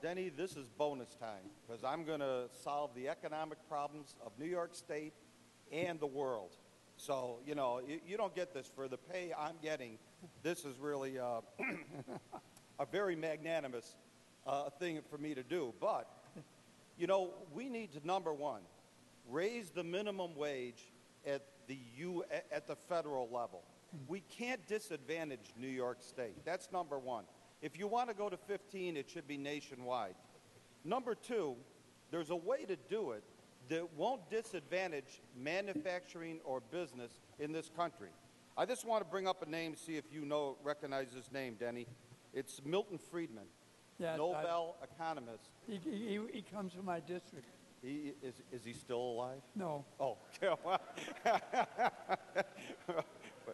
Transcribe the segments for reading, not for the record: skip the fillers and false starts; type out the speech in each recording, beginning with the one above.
Denny, this is bonus time because I'm going to solve the economic problems of New York State and the world. So, you don't get this for the pay I'm getting. This is really a very magnanimous thing for me to do. But, we need to, number one, raise the minimum wage at the federal level. We can't disadvantage New York State. That's number one. If you want to go to 15, it should be nationwide. Number two, there's a way to do it that won't disadvantage manufacturing or business in this country. I just want to bring up a name, see if you recognize his name, Denny. It's Milton Friedman, yes, Nobel economist. He comes from my district. Is he still alive? No. Oh,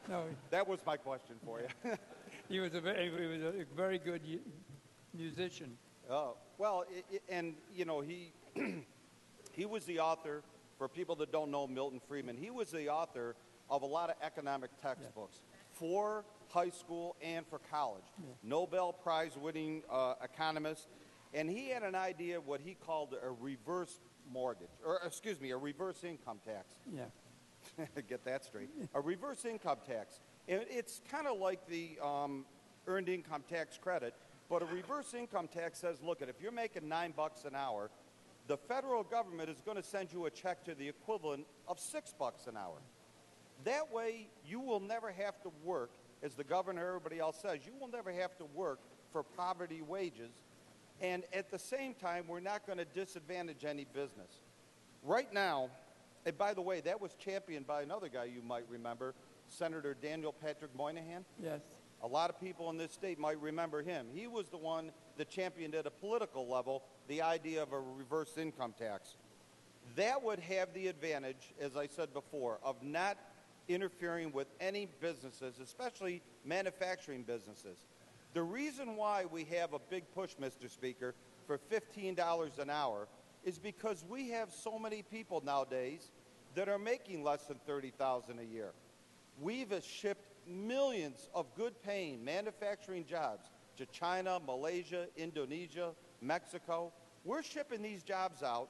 no. That was my question for you. He was a very good musician. Well, he was the author, for people that don't know Milton Friedman, he was the author of a lot of economic textbooks for high school and for college. Yeah. Nobel Prize winning economist. And he had an idea of what he called a reverse mortgage, a reverse income tax. Yeah. Get that straight. A reverse income tax. It's kind of like the earned income tax credit, but a reverse income tax says, look, if you're making $9 an hour, the federal government is going to send you a check to the equivalent of $6 an hour. That way, you will never have to work, as the governor, everybody else says, you will never have to work for poverty wages. And at the same time, we're not going to disadvantage any business. Right now, and by the way, that was championed by another guy you might remember, Senator Daniel Patrick Moynihan. Yes. A lot of people in this state might remember him. He was the one that championed at a political level the idea of a reverse income tax. That would have the advantage, as I said before, of not interfering with any businesses, especially manufacturing businesses. The reason why we have a big push, Mr. Speaker, for $15 an hour is because we have so many people nowadays that are making less than $30,000 a year. We've shipped millions of good-paying manufacturing jobs to China, Malaysia, Indonesia, Mexico. We're shipping these jobs out.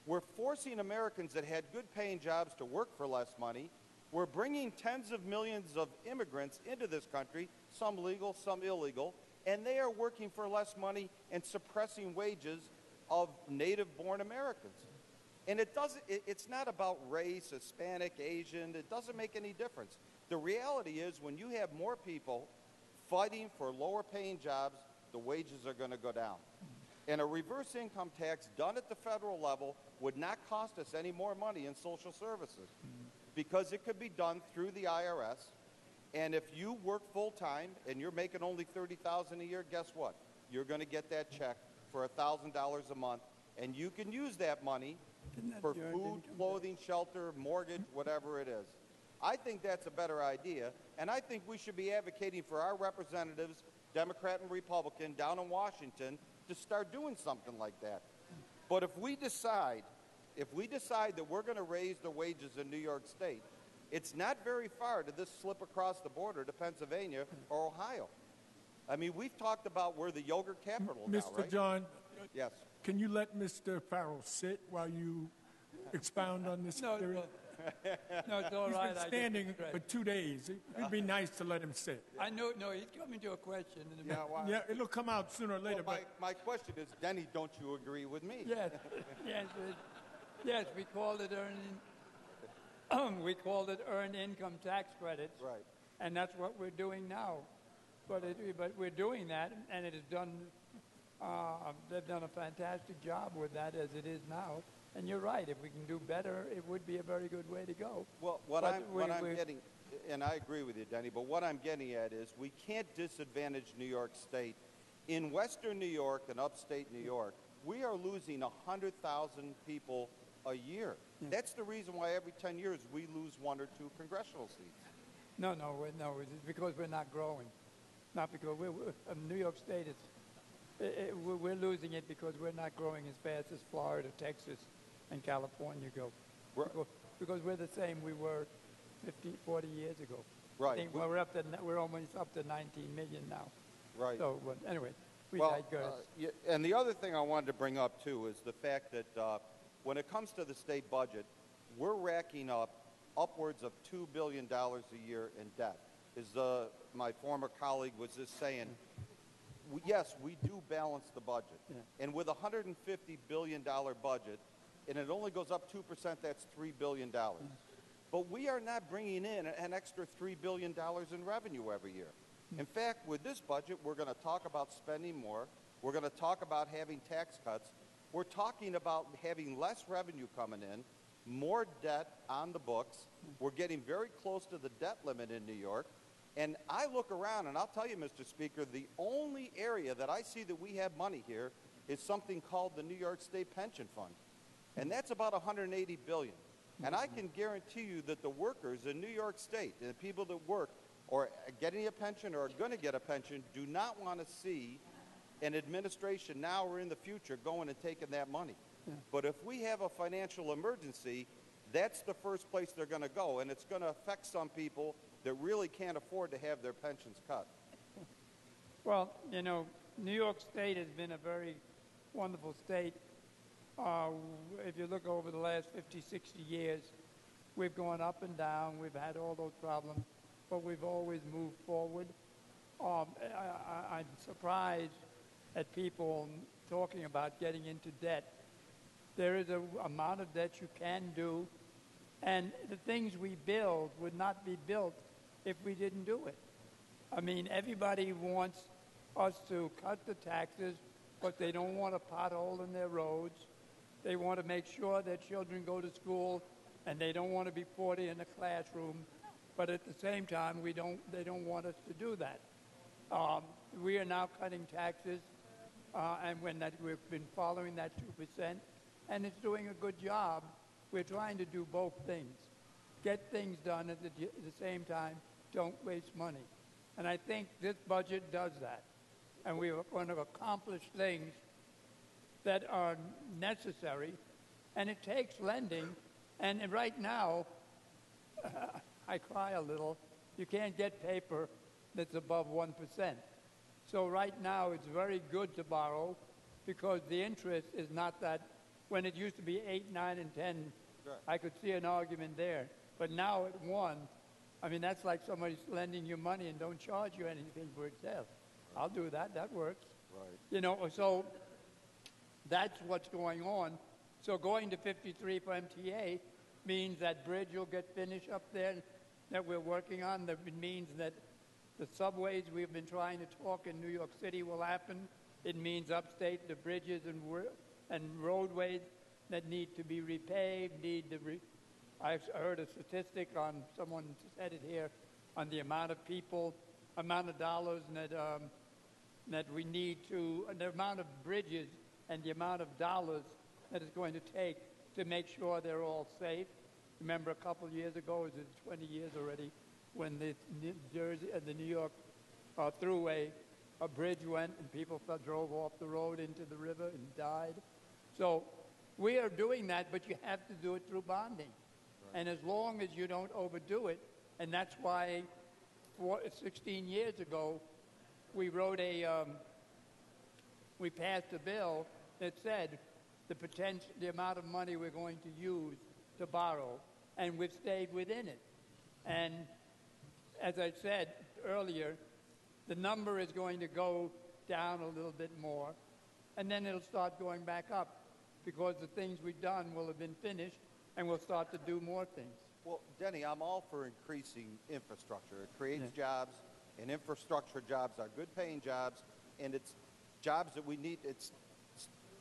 We're forcing Americans that had good-paying jobs to work for less money. We're bringing tens of millions of immigrants into this country, some legal, some illegal, and they are working for less money and suppressing wages of native-born Americans. And it's not about race, Hispanic, Asian. It doesn't make any difference. The reality is when you have more people fighting for lower-paying jobs, the wages are going to go down. And a reverse income tax done at the federal level would not cost us any more money in social services because it could be done through the IRS. And if you work full-time and you're making only $30,000 a year, guess what? You're going to get that check for $1,000 a month, and you can use that money for food, clothing, shelter, mortgage, whatever it is. I think that's a better idea, and I think we should be advocating for our representatives, Democrat and Republican, down in Washington, to start doing something like that. But if we decide that we're going to raise the wages in New York State, it's not very far to this slip across the border to Pennsylvania or Ohio. I mean, we've talked about we're the yogurt capital now, right? Mr. John, yes. Can you let Mr. Farrell sit while you expound on this theory? No, it's all He's right. been standing for 2 days. It'd be nice to let him sit. I know. No, he's coming to a question. In a minute. Well, yeah, it'll come out sooner or later. Well, my question is, Denny, don't you agree with me? Yes. Yes, we called it earned income tax credits. Right. And that's what we're doing now. But we're doing that, and it is done. They've done a fantastic job with that as it is now. And you're right. If we can do better, it would be a very good way to go. Well, what I'm getting, and I agree with you, Denny, but what I'm getting at is we can't disadvantage New York State. In Western New York and upstate New York, we are losing 100,000 people a year. Yeah. That's the reason why every 10 years we lose 1 or 2 congressional seats. No, it's because we're not growing. Not because New York State we're losing it because we're not growing as fast as Florida, Texas, and California go. Because we're the same we were 50, 40 years ago. Right. I think we're almost up to 19 million now. Right. So, but anyway. We Well, digress. and the other thing I wanted to bring up, too, is the fact that when it comes to the state budget, we're racking up upwards of $2 billion a year in debt. As my former colleague was just saying, yes, we do balance the budget. Yeah. And with a $150 billion budget, and it only goes up 2%, that's $3 billion. But we are not bringing in an extra $3 billion in revenue every year. In fact, with this budget, we're going to talk about spending more. We're going to talk about having tax cuts. We're talking about having less revenue coming in, more debt on the books. We're getting very close to the debt limit in New York. And I look around, and I'll tell you, Mr. Speaker, the only area that I see that we have money here is something called the New York State Pension Fund. And that's about $180 billion. And I can guarantee you that the workers in New York State, and the people that work or getting a pension or are going to get a pension, do not want to see an administration now or in the future going and taking that money. Yeah. But if we have a financial emergency, that's the first place they're going to go, and it's going to affect some people that really can't afford to have their pensions cut. Well, you know, New York State has been a very wonderful state. If you look over the last 50, 60 years, we've gone up and down. We've had all those problems, but we've always moved forward. I'm surprised at people talking about getting into debt. There is an amount of debt you can do, and the things we build would not be built if we didn't do it. I mean, everybody wants us to cut the taxes, but they don't want a pothole in their roads. They want to make sure their children go to school, and they don't want to be 40 in a classroom. But at the same time, they don't want us to do that. We are now cutting taxes, and we've been following that 2%, and it's doing a good job. We're trying to do both things. Get things done at the same time, don't waste money. And I think this budget does that. And we are going to accomplish things that are necessary, and it takes lending. And right now, I cry a little. You can't get paper that's above 1%. So right now, it's very good to borrow because the interest is not that. When it used to be 8, 9, and 10, Right. I could see an argument there. But now at 1, I mean, that's like somebody's lending you money and don't charge you anything for itself. I'll do that. That works. Right. You know, so that's what's going on. So going to 53 for MTA means that bridge will get finished up there that we're working on. That means that the subways we've been trying to talk in New York City will happen. It means upstate, the bridges and roadways that need to be repaved, I heard a statistic on, someone said it here, on the amount of people, amount of dollars that we need to, the amount of bridges and the amount of dollars that it's going to take to make sure they're all safe. Remember a couple of years ago, it was 20 years already, when the New York thruway, a bridge went and people drove off the road into the river and died. So we are doing that, but you have to do it through bonding. Right. And as long as you don't overdo it, and that's why 16 years ago, we wrote we passed a bill that said the amount of money we're going to use to borrow, and we've stayed within it. And as I said earlier, the number is going to go down a little bit more, and then it'll start going back up because the things we've done will have been finished, and we'll start to do more things. Well, Denny, I'm all for increasing infrastructure. It creates jobs, and infrastructure jobs are good-paying jobs, and it's jobs that we need.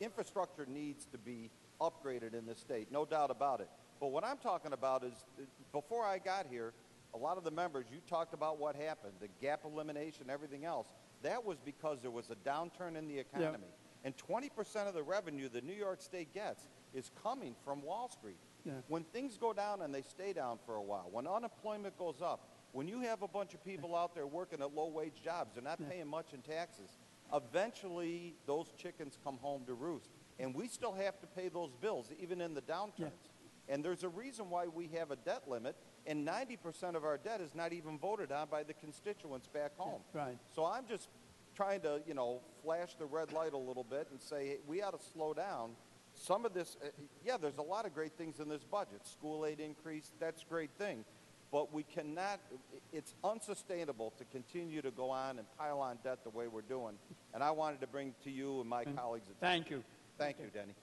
Infrastructure needs to be upgraded in this state, no doubt about it. But what I'm talking about is, before I got here, a lot of the members, you talked about what happened, the gap elimination, everything else. That was because there was a downturn in the economy. Yeah. And 20% of the revenue the New York State gets is coming from Wall Street. Yeah. When things go down and they stay down for a while, when unemployment goes up, when you have a bunch of people out there working at low-wage jobs, they're not paying much in taxes, eventually those chickens come home to roost. And we still have to pay those bills, even in the downturns. Yeah. And there's a reason why we have a debt limit, and 90% of our debt is not even voted on by the constituents back home. Yeah, right. So I'm just trying to, flash the red light a little bit and say, hey, we ought to slow down. Some of this, there's a lot of great things in this budget. School aid increase, that's a great thing. But we cannot, it's unsustainable to continue to go on and pile on debt the way we're doing. And I wanted to bring to you and my colleagues. Thank you. Thank you, Denny.